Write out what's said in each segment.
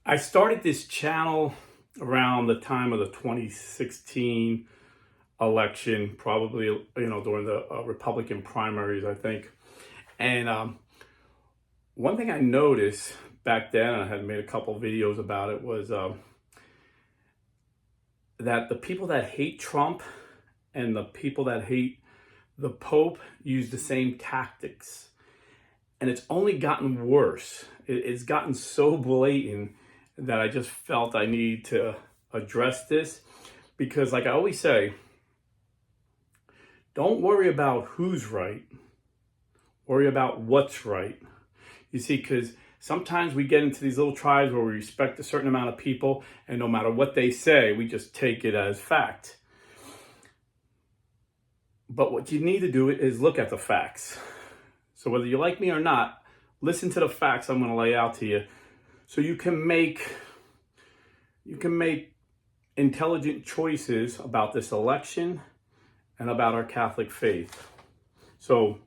I started this channel around the time of the 2016 election, probably, during the Republican primaries, I think. And one thing I noticed back then, and I had made a couple of videos about it, was that the people that hate Trump and the people that hate the Pope use the same tactics. And it's only gotten worse. It's gotten so blatant that I just felt I need to address this, because like I always say, don't worry about who's right, worry about what's right. You see, because sometimes we get into these little tribes where we respect a certain amount of people, and no matter what they say, we just take it as fact. But what you need to do is look at the facts. So whether you like me or not, listen to the facts I'm going to lay out to you, so you can make intelligent choices about this election and about our Catholic faith. So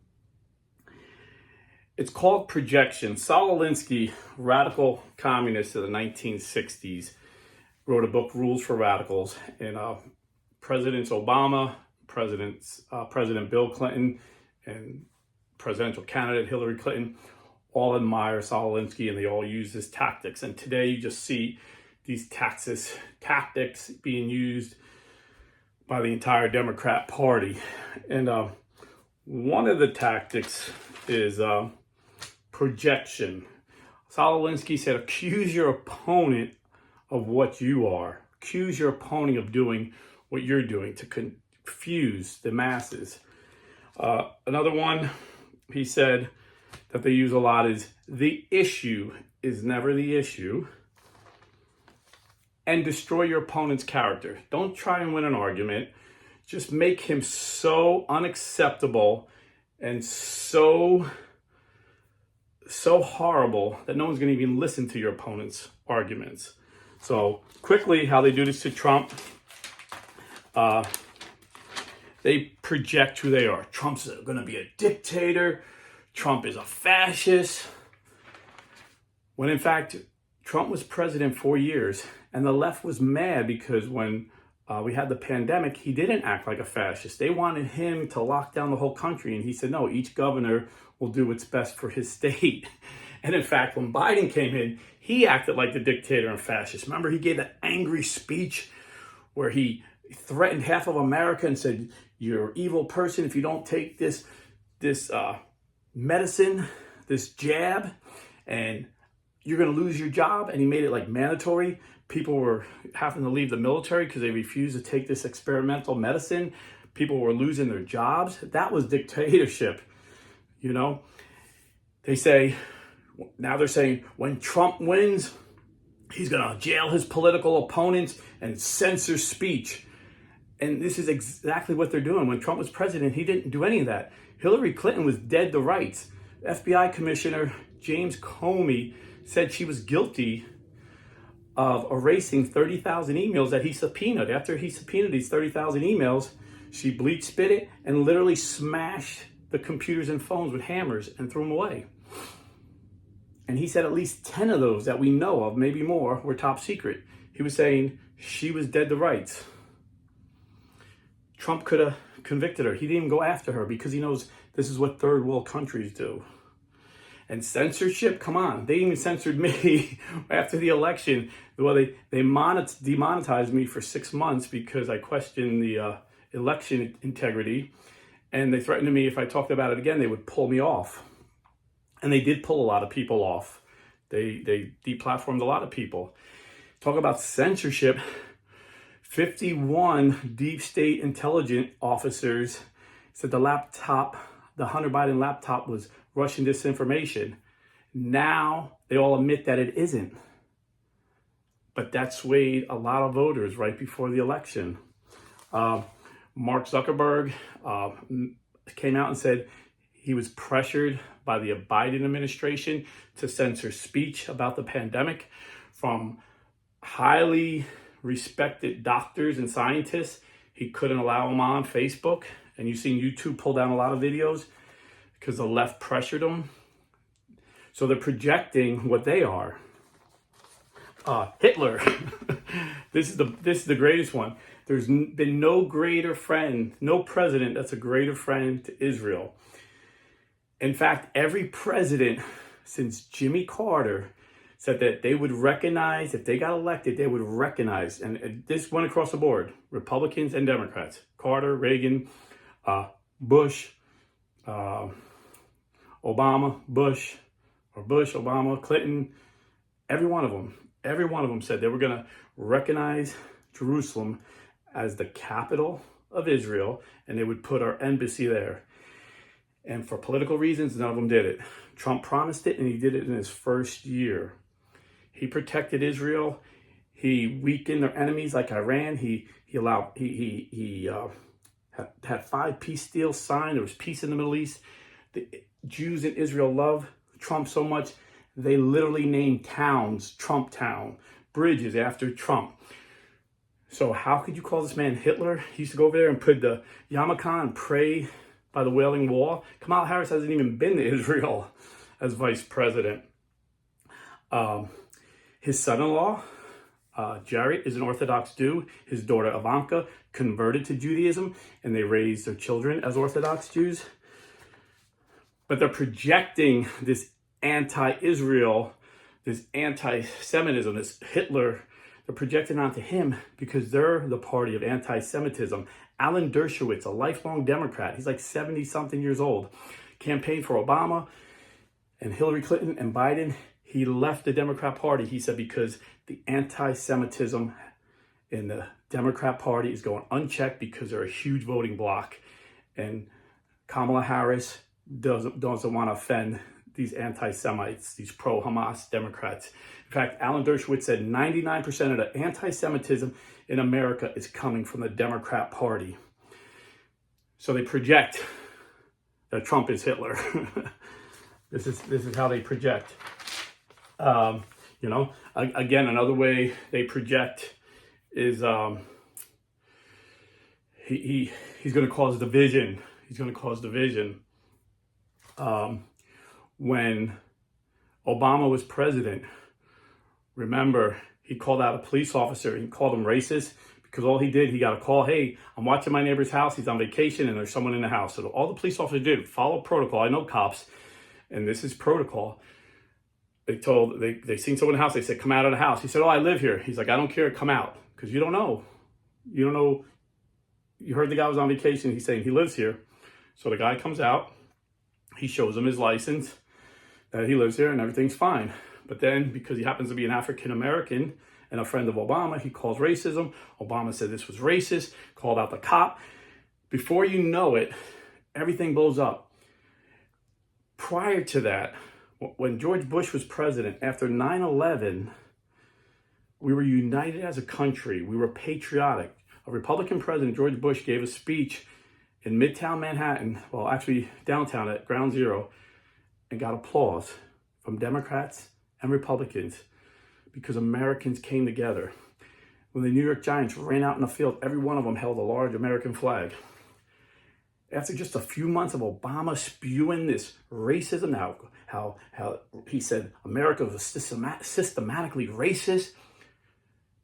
it's called projection. Saul Alinsky, radical communist of the 1960s, wrote a book, Rules for Radicals, and Presidents Obama, President Bill Clinton, and presidential candidate Hillary Clinton all admire Saul Alinsky, and they all use his tactics. And today you just see these tactics being used by the entire Democrat Party. And one of the tactics is projection. Saul Alinsky said, accuse your opponent of what you are. Accuse your opponent of doing what you're doing, to confuse the masses. Another one he said that they use a lot is, the issue is never the issue. And destroy your opponent's character. Don't try and win an argument. Just make him so unacceptable and so horrible that no one's going to even listen to your opponent's arguments. So quickly, how they do this to Trump. They project who they are. Trump's going to be a dictator. Trump is a fascist. When in fact, Trump was president 4 years, and the left was mad because when we had the pandemic, he didn't act like a fascist. They wanted him to lock down the whole country, and he said, no, each governor will do what's best for his state. And in fact, when Biden came in, he acted like the dictator and fascist. Remember, he gave that angry speech where he threatened half of America and said, you're an evil person if you don't take this medicine, this jab, and you're going to lose your job. And he made it like mandatory. People were having to leave the military because they refused to take this experimental medicine. People were losing their jobs. That was dictatorship. They say, now they're saying when Trump wins, he's going to jail his political opponents and censor speech. And this is exactly what they're doing. When Trump was president, he didn't do any of that. Hillary Clinton was dead to rights. FBI Commissioner James Comey said she was guilty of erasing 30,000 emails that he subpoenaed. After he subpoenaed these 30,000 emails, she bleach spit it and literally smashed the computers and phones with hammers and threw them away. And he said at least 10 of those that we know of, maybe more, were top secret. He was saying she was dead to rights. Trump could have convicted her. He didn't even go after her because he knows this is what third world countries do. And censorship, come on. They even censored me after the election. Well, they demonetized me for 6 months because I questioned the election integrity. And they threatened me if I talked about it again, they would pull me off. And they did pull a lot of people off. They deplatformed a lot of people. Talk about censorship. 51 deep state intelligence officers said the Hunter Biden laptop was Russian disinformation. Now they all admit that it isn't. But that swayed a lot of voters right before the election. Mark Zuckerberg came out and said he was pressured by the Biden administration to censor speech about the pandemic from highly respected doctors and scientists. He couldn't allow them on Facebook. And you've seen YouTube pull down a lot of videos because the left pressured them. So they're projecting what they are. Hitler. This is the greatest one. There's been no greater friend, no president that's a greater friend to Israel. In fact, every president since Jimmy Carter said that they would recognize, if they got elected, they would recognize, and this went across the board, Republicans and Democrats, Carter, Reagan, Bush, Obama, Bush, Obama, Clinton, every one of them said they were going to recognize Jerusalem as the capital of Israel, and they would put our embassy there. And for political reasons, none of them did it. Trump promised it, and he did it in his first year. He protected Israel. He weakened their enemies like Iran. He had 5 peace deals signed. There was peace in the Middle East. The Jews in Israel love Trump so much, they literally named towns Trump Town, bridges after Trump. So how could you call this man Hitler? He used to go over there and put the yarmulke and pray by the Wailing Wall. Kamala Harris hasn't even been to Israel as vice president. His son-in-law, Jared, is an Orthodox Jew. His daughter, Ivanka, converted to Judaism, and they raised their children as Orthodox Jews. But they're projecting this anti-Israel, this anti-Semitism, this Hitler, they're projecting onto him because they're the party of anti-Semitism. Alan Dershowitz, a lifelong Democrat, he's like 70-something years old, campaigned for Obama and Hillary Clinton and Biden. He left the Democrat Party, he said, because the anti-Semitism in the Democrat Party is going unchecked because they're a huge voting bloc. And Kamala Harris doesn't want to offend these anti-Semites, these pro-Hamas Democrats. In fact, Alan Dershowitz said 99% of the anti-Semitism in America is coming from the Democrat Party. So they project that Trump is Hitler. This is how they project. Again, another way they project is he's going to cause division. He's going to cause division. When Obama was president, remember, he called out a police officer. He called him racist because all he did, he got a call, hey, I'm watching my neighbor's house. He's on vacation and there's someone in the house. So all the police officers did, follow protocol. I know cops, and this is protocol. They seen someone in the house. They said, come out of the house. He said, oh, I live here. He's like, I don't care. Come out. Because you don't know. You heard the guy was on vacation. He's saying he lives here. So the guy comes out. He shows him his license that he lives here and everything's fine. But then because he happens to be an African-American and a friend of Obama, he calls racism. Obama said this was racist, called out the cop. Before you know it, everything blows up. Prior to that, when George Bush was president, after 9/11, we were united as a country. We were patriotic. A Republican president, George Bush, gave a speech in Midtown Manhattan, well, actually downtown at Ground Zero, and got applause from Democrats and Republicans because Americans came together. When the New York Giants ran out in the field, every one of them held a large American flag. After just a few months of Obama spewing this racism, how he said America was systematically racist,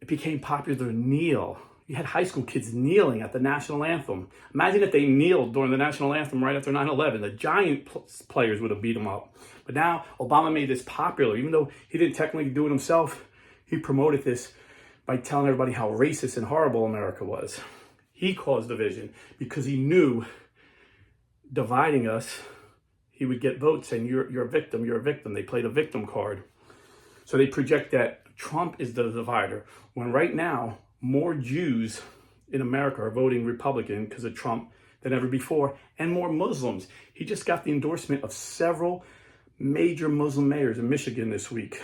it became popular to kneel. You had high school kids kneeling at the national anthem. Imagine if they kneeled during the national anthem right after 9/11. The Giant players would have beat them up. But now Obama made this popular. Even though he didn't technically do it himself, he promoted this by telling everybody how racist and horrible America was. He caused division because he knew dividing us, he would get votes saying, you're a victim, you're a victim. They played a victim card. So they project that Trump is the divider, when right now, more Jews in America are voting Republican because of Trump than ever before, and more Muslims. He just got the endorsement of several major Muslim mayors in Michigan this week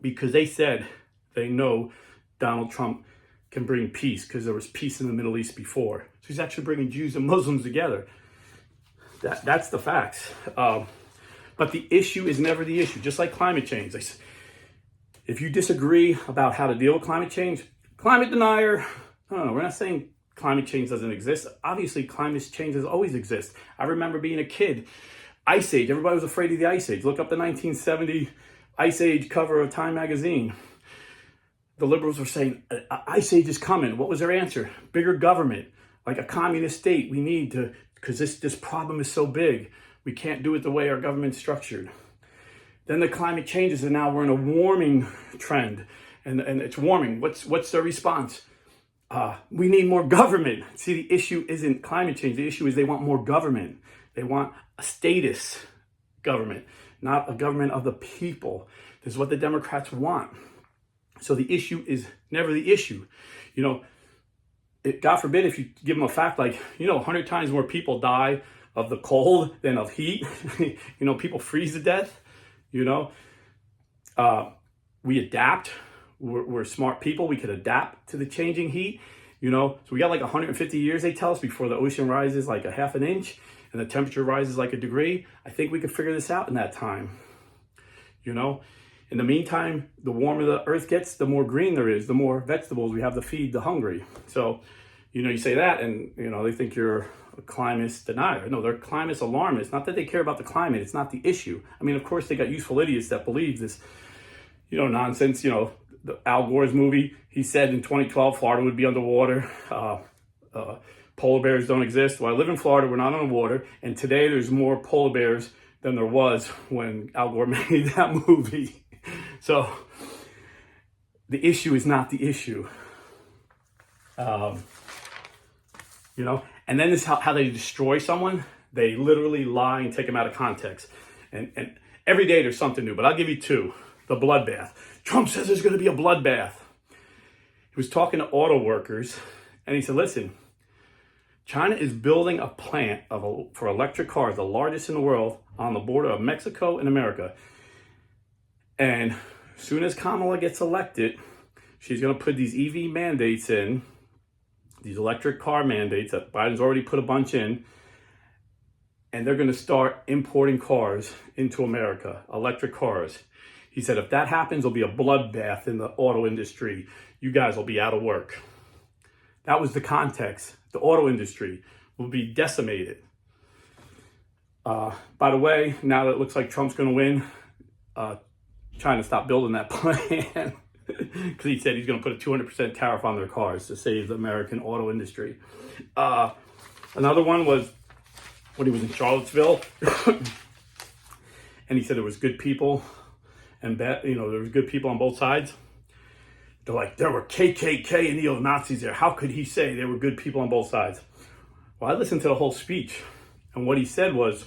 because they said they know Donald Trump can bring peace because there was peace in the Middle East before. So he's actually bringing Jews and Muslims together. That's the facts. But the issue is never the issue, just like climate change. If you disagree about how to deal with climate change, climate denier, no, we're not saying climate change doesn't exist. Obviously, climate change has always existed. I remember being a kid, Ice Age, everybody was afraid of the Ice Age. Look up the 1970 Ice Age cover of Time magazine. the liberals were saying, Ice Age is coming. What was their answer? Bigger government, like a communist state. We need to, because this problem is so big. We can't do it the way our government's structured. Then the climate changes, and now we're in a warming trend, and it's warming. What's their response? We need more government. See, the issue isn't climate change. The issue is they want more government. They want a status government, not a government of the people. This is what the Democrats want. So the issue is never the issue. God forbid if you give them a fact like, 100 times more people die of the cold than of heat. People freeze to death. We adapt. We're smart people. We could adapt to the changing heat. So we got like 150 years, they tell us, before the ocean rises like a half an inch and the temperature rises like a degree. I think we could figure this out in that time. In the meantime, the warmer the earth gets, the more green there is, the more vegetables we have to feed the hungry. So, you say that and, they think you're a climate denier. No, they're climate alarmists. Not that they care about the climate. It's not the issue. I mean, of course, they got useful idiots that believe this, nonsense. The Al Gore's movie, he said in 2012, Florida would be underwater. Polar bears don't exist. Well, I live in Florida. We're not underwater. And today there's more polar bears than there was when Al Gore made that movie. So the issue is not the issue. And then this is how they destroy someone. They literally lie and take them out of context. And every day there's something new, but I'll give you two. The bloodbath. Trump says there's going to be a bloodbath. He was talking to auto workers and he said, listen, China is building a plant for electric cars, the largest in the world, on the border of Mexico and America. And as soon as Kamala gets elected, she's going to put these EV mandates in, these electric car mandates that Biden's already put a bunch in, and they're going to start importing cars into America, electric cars. He said, if that happens, there'll be a bloodbath in the auto industry. You guys will be out of work. That was the context. The auto industry will be decimated. By the way, now that it looks like Trump's going to win, China stopped building that plant because he said he's going to put a 200% tariff on their cars to save the American auto industry. Another one was when he was in Charlottesville, and he said there was good people and there was good people on both sides. They're like, there were KKK and neo-Nazis there. How could he say there were good people on both sides? Well, I listened to the whole speech, and what he said was,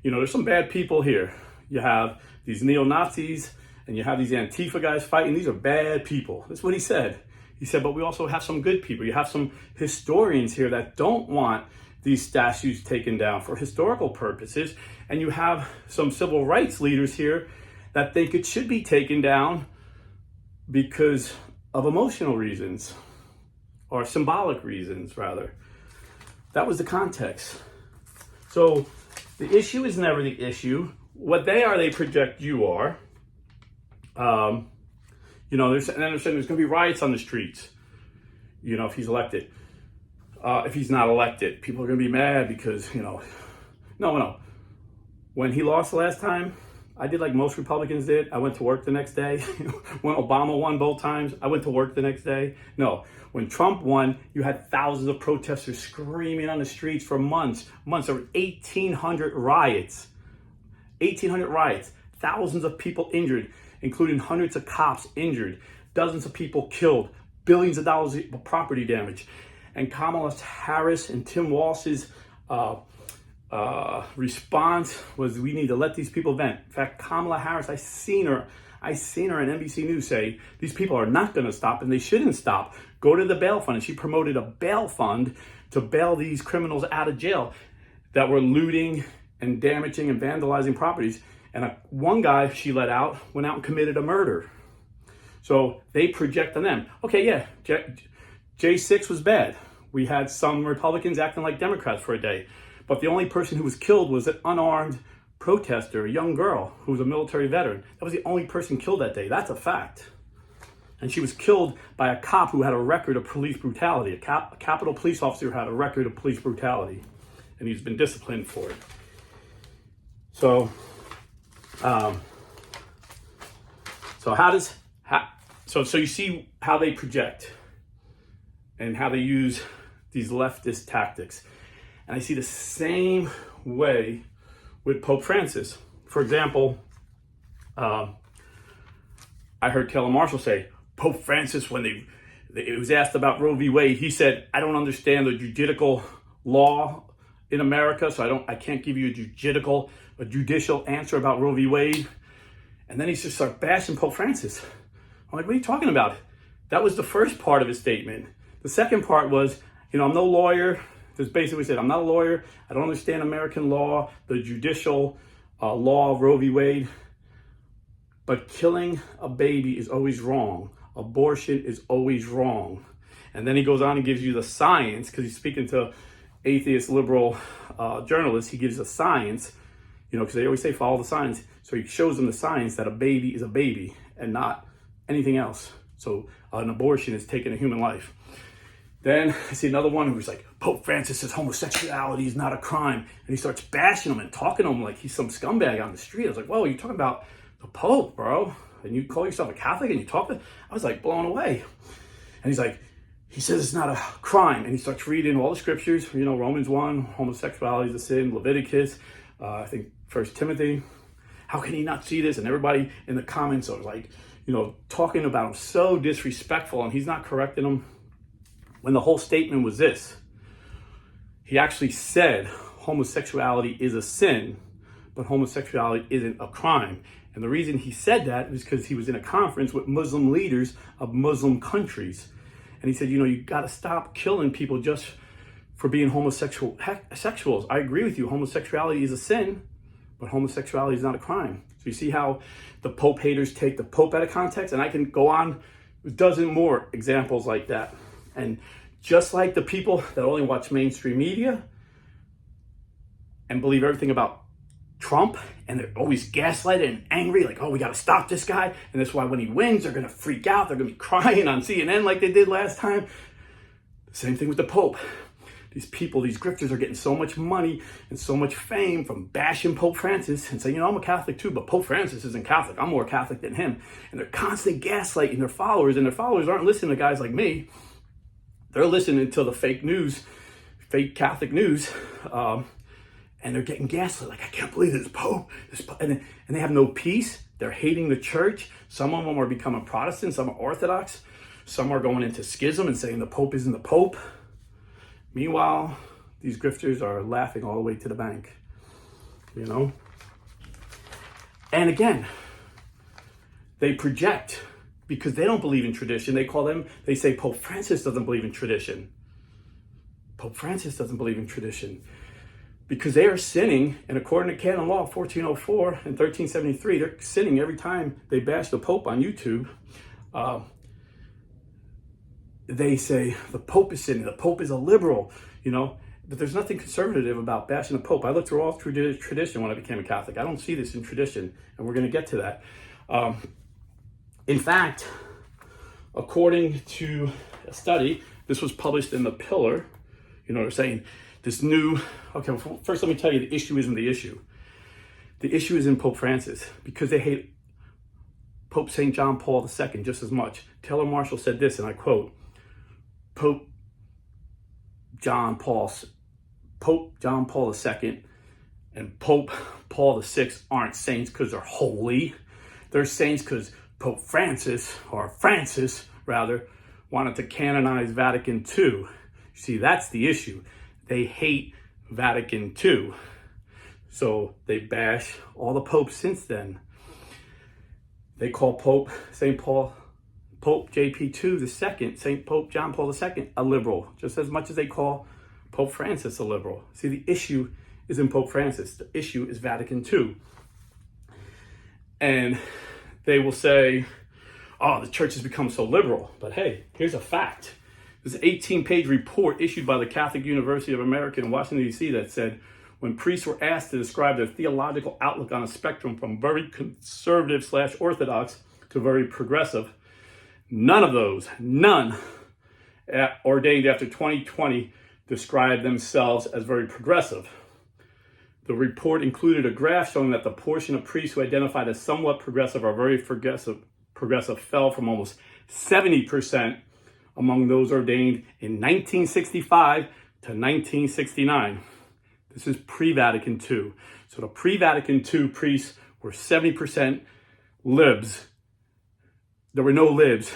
there's some bad people here. You have these neo-Nazis and you have these Antifa guys fighting. These are bad people. That's what he said. He said, but we also have some good people. You have some historians here that don't want these statues taken down for historical purposes. And you have some civil rights leaders here that think it should be taken down because of emotional reasons, or symbolic reasons, rather. That was the context. So the issue is never the issue. What they project you are. They're saying there's going to be riots on the streets, if he's elected. If he's not elected, people are going to be mad because, no. When he lost the last time, I did like most Republicans did. I went to work the next day. When Obama won both times, I went to work the next day. No, when Trump won, you had thousands of protesters screaming on the streets for months. There were 1,800 riots. 1,800 riots. Thousands of people injured, including hundreds of cops injured. Dozens of people killed. Billions of dollars of property damage. And Kamala Harris and Tim Walsh's response was, we need to let these people vent. In fact, Kamala Harris, I seen her on NBC News say, these people are not going to stop and they shouldn't stop. Go to the bail fund. And she promoted a bail fund to bail these criminals out of jail that were looting and damaging and vandalizing properties. And one guy she let out went out and committed a murder. So they project on them. Okay, yeah, J6 was bad. We had some Republicans acting like Democrats for a day. But the only person who was killed was an unarmed protester, a young girl who was a military veteran. That was the only person killed that day. That's a fact. And she was killed by a cop who had a record of police brutality. A Capitol police officer who had a record of police brutality. And he's been disciplined for it. So So you see how they project and how they use these leftist tactics. And I see the same way with Pope Francis. For example, I heard Taylor Marshall say, Pope Francis, when it was asked about Roe v. Wade, he said, I don't understand the judicial law in America, so I can't give you a judicial answer about Roe v. Wade. And then he just started bashing Pope Francis. I'm like, what are you talking about? That was the first part of his statement. The second part was, I'm no lawyer. This basically said, I'm not a lawyer. I don't understand American law, the judicial law of Roe v. Wade. But killing a baby is always wrong. Abortion is always wrong. And then he goes on and gives you the science, because he's speaking to atheist liberal journalists. He gives the science, because they always say follow the science. So he shows them the science that a baby is a baby and not anything else. So an abortion is taking a human life. Then I see another one who's like, Pope Francis says homosexuality is not a crime. And he starts bashing him and talking to him like he's some scumbag on the street. I was like, whoa, you're talking about the Pope, bro? And you call yourself a Catholic and you talk to... I was like blown away. And he's like, he says it's not a crime. And he starts reading all the scriptures, Romans 1, homosexuality is a sin, Leviticus, I think 1 Timothy. How can he not see this? And everybody in the comments are like, talking about him so disrespectful, and he's not correcting him. When the whole statement was this, he actually said homosexuality is a sin, but homosexuality isn't a crime. And the reason he said that is because he was in a conference with Muslim leaders of Muslim countries. And he said, you got to stop killing people just for being homosexuals. I agree with you. Homosexuality is a sin, but homosexuality is not a crime. So you see how the Pope haters take the Pope out of context? And I can go on a dozen more examples like that. And just like the people that only watch mainstream media and believe everything about Trump, and they're always gaslighted and angry, like, we got to stop this guy. And that's why when he wins, they're going to freak out. They're going to be crying on CNN like they did last time. The same thing with the Pope. These people, these grifters are getting so much money and so much fame from bashing Pope Francis and saying, I'm a Catholic too, but Pope Francis isn't Catholic. I'm more Catholic than him. And they're constantly gaslighting their followers, and their followers aren't listening to guys like me. They're listening to the fake news, fake Catholic news, and they're getting gaslit. Like, I can't believe this Pope. And they have no peace. They're hating the church. Some of them are becoming Protestant. Some are Orthodox. Some are going into schism and saying the Pope isn't the Pope. Meanwhile, these grifters are laughing all the way to the bank, And again, they project because they don't believe in tradition. They say Pope Francis doesn't believe in tradition. Pope Francis doesn't believe in tradition because they are sinning. And according to canon law 1404 and 1373, they're sinning every time they bash the Pope on YouTube. They say the Pope is sinning, the Pope is a liberal, but there's nothing conservative about bashing the Pope. I looked through all tradition when I became a Catholic. I don't see this in tradition, and we're going to get to that. In fact, according to a study, this was published in The Pillar, they're saying this new, okay, well, first let me tell you the issue isn't the issue. The issue is in Pope Francis because they hate Pope St. John Paul II just as much. Taylor Marshall said this, and I quote, Pope John Paul II and Pope Paul VI aren't saints because they're holy. They're saints because Pope Francis, wanted to canonize Vatican II. You see, that's the issue. They hate Vatican II. So they bash all the popes since then. They call Pope JP2 II, St. Pope John Paul II, a liberal, just as much as they call Pope Francis a liberal. See, the issue is in Pope Francis. The issue is Vatican II. And they will say, the church has become so liberal. But hey, here's a fact. There's an 18-page report issued by the Catholic University of America in Washington, D.C. that said, when priests were asked to describe their theological outlook on a spectrum from very conservative/orthodox to very progressive, none ordained after 2020 described themselves as very progressive. The report included a graph showing that the portion of priests who identified as somewhat progressive or very progressive fell from almost 70% among those ordained in 1965 to 1969. This is pre-Vatican II. So the pre-Vatican II priests were 70% libs. There were no libs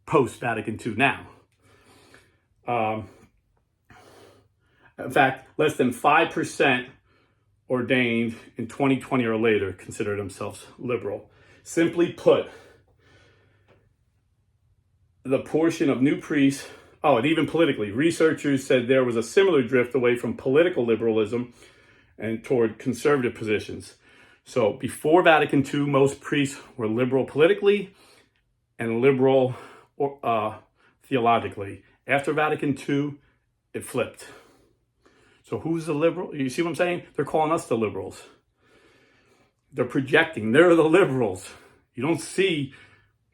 post-Vatican II now. In fact, less than 5% ordained in 2020 or later consider themselves liberal. Simply put, the portion of new priests, and even politically, researchers said there was a similar drift away from political liberalism and toward conservative positions. So before Vatican II, most priests were liberal politically and liberal theologically. After Vatican II, it flipped. So who's the liberal? You see what I'm saying? They're calling us the liberals. They're projecting. They're the liberals. You don't see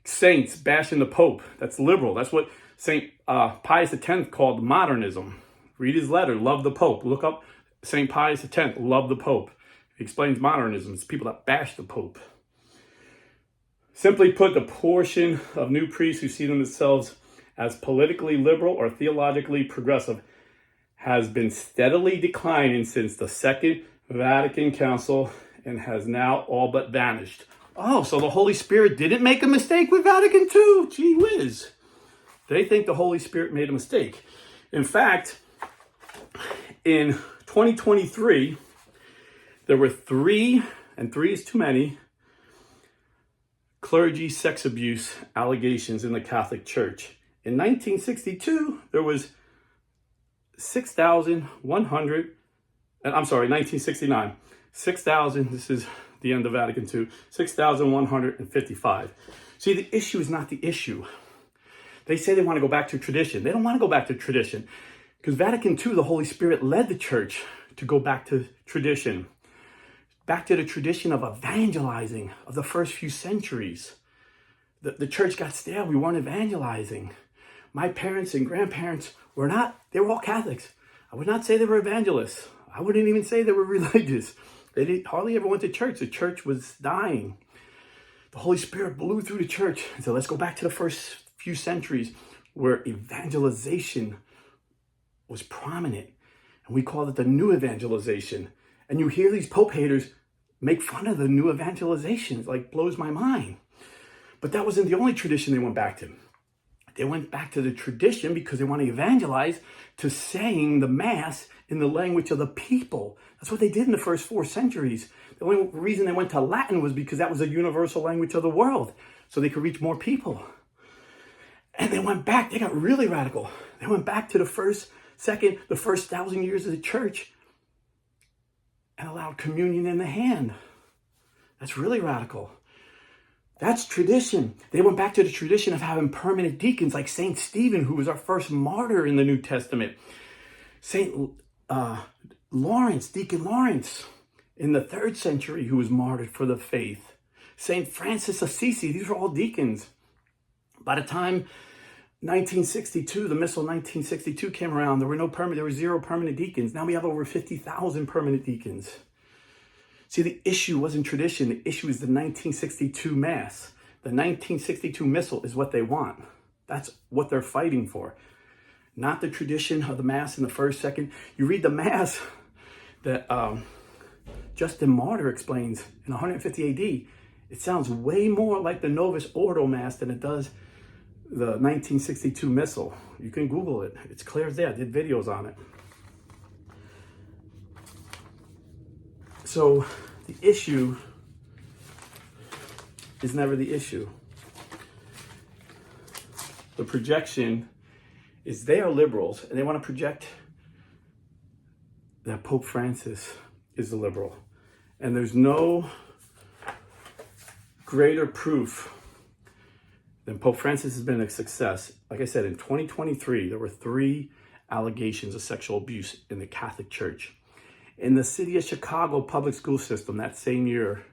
saints bashing the Pope. That's liberal. That's what St. Pius X called modernism. Read his letter, Love the Pope. Look up St. Pius X, Love the Pope. He explains modernism. It's people that bash the Pope. Simply put, the portion of new priests who see themselves as politically liberal or theologically progressive has been steadily declining since the Second Vatican Council and has now all but vanished. Oh, so the Holy Spirit didn't make a mistake with Vatican II. Gee whiz. They think the Holy Spirit made a mistake. In fact, in 2023, there were 3, and 3 is too many, clergy sex abuse allegations in the Catholic Church. In 1962, there was 1969, 6,000, this is the end of Vatican II, 6,155. See, the issue is not the issue. They say they want to go back to tradition. They don't want to go back to tradition because Vatican II, the Holy Spirit led the church to go back to tradition, back to the tradition of evangelizing of the first few centuries. The church got stale. We weren't evangelizing. My parents and grandparents they were all Catholics. I would not say they were evangelists. I wouldn't even say they were religious. They hardly ever went to church. The church was dying. The Holy Spirit blew through the church and said, let's go back to the first few centuries where evangelization was prominent. And we called it the new evangelization. And you hear these Pope haters make fun of the new evangelization. It like blows my mind. But that wasn't the only tradition they went back to. They went back to the tradition because they want to evangelize to saying the Mass in the language of the people. That's what they did in the first 4 centuries. The only reason they went to Latin was because that was a universal language of the world, so they could reach more people. And they went back, they got really radical. They went back to the first 1,000 years of the church and allowed communion in the hand. That's really radical. That's tradition. They went back to the tradition of having permanent deacons like St. Stephen, who was our first martyr in the New Testament. St. Lawrence, Deacon Lawrence, in the 3rd century, who was martyred for the faith. St. Francis Assisi, these were all deacons. By the time 1962, the Missal 1962 came around, there were 0 permanent deacons. Now we have over 50,000 permanent deacons. See, the issue wasn't tradition. The issue is the 1962 Mass. The 1962 Missal is what they want. That's what they're fighting for. Not the tradition of the Mass in the 1st, 2nd. You read the Mass that Justin Martyr explains in 150 AD. It sounds way more like the Novus Ordo Mass than it does the 1962 Missal. You can Google it. It's clear as day. I did videos on it. So the issue is never the issue. The projection is they are liberals and they want to project that Pope Francis is a liberal. And there's no greater proof than Pope Francis has been a success. Like I said, in 2023, there were 3 allegations of sexual abuse in the Catholic Church. In the city of Chicago public school system that same year,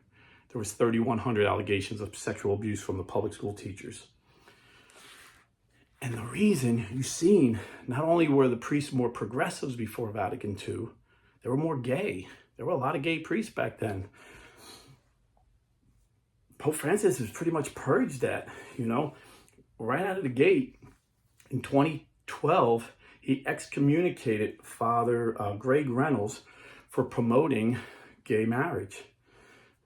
there was 3,100 allegations of sexual abuse from the public school teachers. And the reason you've seen, not only were the priests more progressives before Vatican II, they were more gay. There were a lot of gay priests back then. Pope Francis has pretty much purged that, right out of the gate. In 2012, he excommunicated Father Greg Reynolds for promoting gay marriage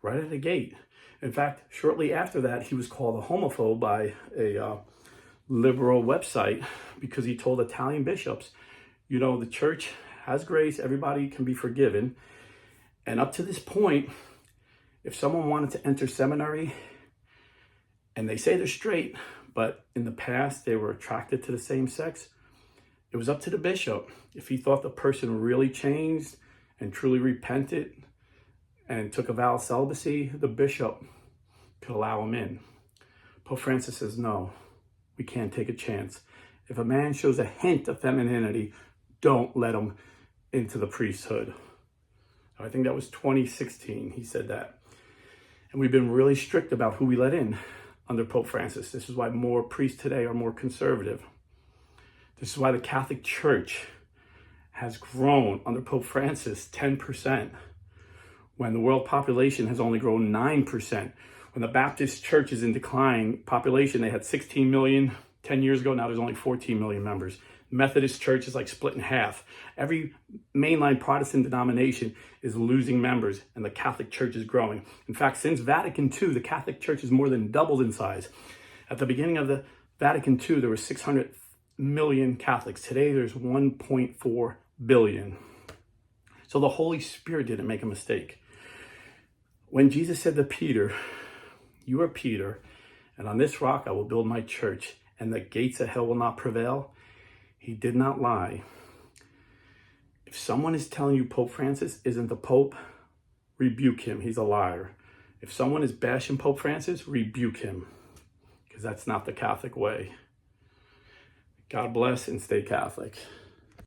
right out of the gate. In fact, shortly after that, he was called a homophobe by a liberal website because he told Italian bishops, the church has grace, everybody can be forgiven. And up to this point, if someone wanted to enter seminary and they say they're straight, but in the past they were attracted to the same sex, it was up to the bishop. If he thought the person really changed and truly repented and took a vow of celibacy, the bishop could allow him in. Pope Francis says, no, we can't take a chance. If a man shows a hint of femininity, don't let him into the priesthood. I think that was 2016, he said that. And we've been really strict about who we let in under Pope Francis. This is why more priests today are more conservative. This is why the Catholic Church has grown under Pope Francis 10%, when the world population has only grown 9%. When the Baptist Church is in decline, population, they had 16 million 10 years ago, now there's only 14 million members. Methodist Church is like split in half. Every mainline Protestant denomination is losing members, and the Catholic Church is growing. In fact, since Vatican II, the Catholic Church has more than doubled in size. At the beginning of the Vatican II, there were 600 million Catholics. Today, there's 1.4 billion. So the Holy Spirit didn't make a mistake. When Jesus said to Peter, "You are Peter, and on this rock I will build my church, and the gates of hell will not prevail," he did not lie. If someone is telling you Pope Francis isn't the Pope, rebuke him. He's a liar. If someone is bashing Pope Francis, rebuke him, because that's not the Catholic way. God bless and stay Catholic.